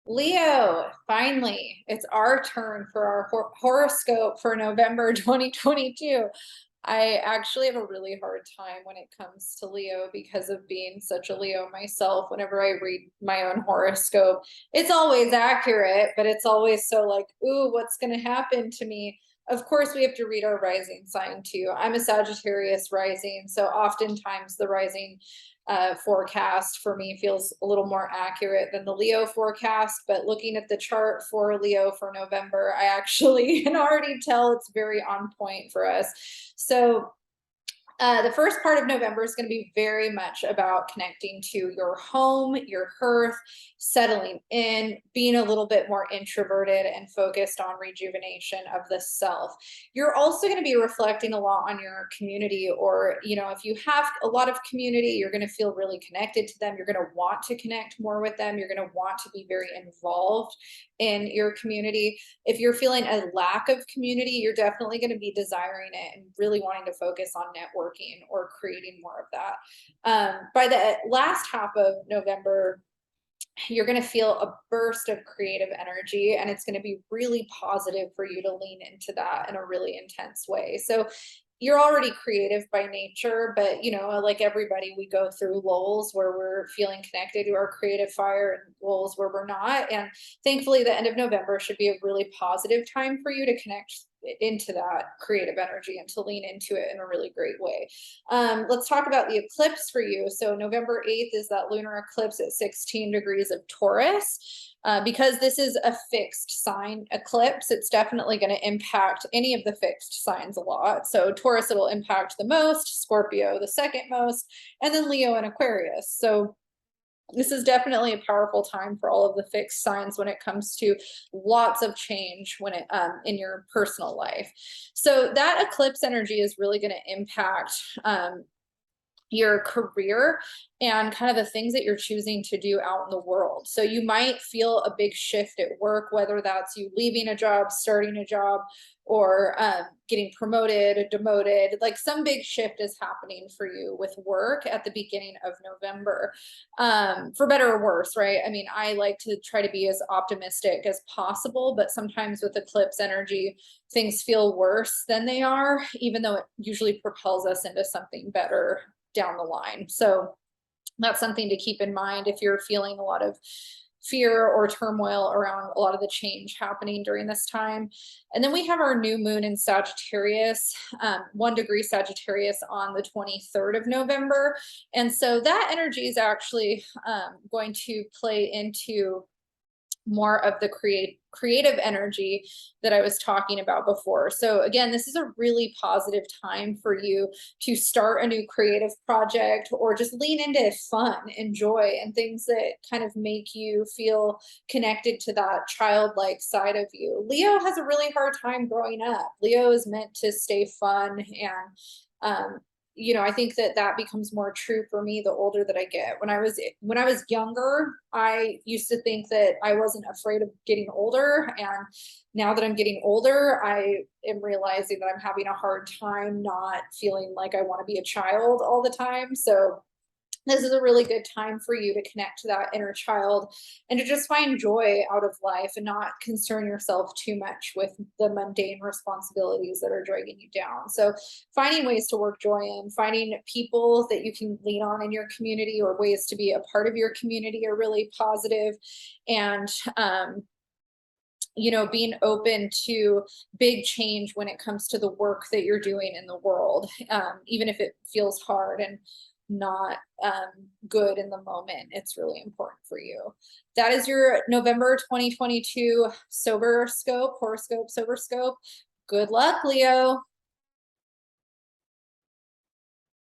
Leo, finally, it's our turn for our horoscope for November 2022. I actually have a really hard time when it comes to Leo because of being such a Leo myself. Whenever I read my own horoscope, it's always accurate, but it's always so like, ooh, what's going to happen to me? Of course, we have to read our rising sign too. I'm a Sagittarius rising, so oftentimes the rising forecast for me feels a little more accurate than the Leo forecast. But looking at the chart for Leo for November, I actually can already tell it's very on point for us. So the first part of November is going to be very much about connecting to your home, your hearth, settling in, being a little bit more introverted and focused on rejuvenation of the self. You're also going to be reflecting a lot on your community, or, if you have a lot of community, you're going to feel really connected to them. You're going to want to connect more with them. You're going to want to be very involved in your community. If you're feeling a lack of community, you're definitely going to be desiring it and really wanting to focus on networking or creating more of that. By the last half of November, you're going to feel a burst of creative energy, and it's going to be really positive for you to lean into that in a really intense way. So you're already creative by nature, but like everybody, we go through lulls where we're feeling connected to our creative fire and lulls where we're not. And thankfully, the end of November should be a really positive time for you to connect into that creative energy and to lean into it in a really great way. Let's talk about the eclipse for you. So November 8th is that lunar eclipse at 16 degrees of Taurus. Because this is a fixed sign eclipse, it's definitely going to impact any of the fixed signs a lot. So Taurus, it'll impact the most, Scorpio, the second most, and then Leo and Aquarius. So this is definitely a powerful time for all of the fixed signs when it comes to lots of change when it in your personal life. So that eclipse energy is really going to impact your career and kind of the things that you're choosing to do out in the world. So you might feel a big shift at work, whether that's you leaving a job, starting a job, or getting promoted, demoted. Like some big shift is happening for you with work at the beginning of November, for better or worse, right? I mean, I like to try to be as optimistic as possible, but sometimes with eclipse energy, things feel worse than they are, even though it usually propels us into something better down the line. So that's something to keep in mind if you're feeling a lot of fear or turmoil around a lot of the change happening during this time. And then we have our new moon in Sagittarius, 1 degree Sagittarius on the 23rd of November. And so that energy is actually going to play into more of the creative energy that I was talking about before. So again, this is a really positive time for you to start a new creative project or just lean into fun and joy and things that kind of make you feel connected to that childlike side of you. Leo has a really hard time growing up. Leo is meant to stay fun and I think that becomes more true for me the older that I get. When I was younger, I used to think that I wasn't afraid of getting older, and now that I'm getting older, I am realizing that I'm having a hard time not feeling like I want to be a child all the time. So this is a really good time for you to connect to that inner child and to just find joy out of life and not concern yourself too much with the mundane responsibilities that are dragging you down. So finding ways to work joy in, finding people that you can lean on in your community or ways to be a part of your community are really positive. And being open to big change when it comes to the work that you're doing in the world, even if it feels hard and not good in the moment. It's really important for you. That is your November 2022 horoscope. Good luck, Leo.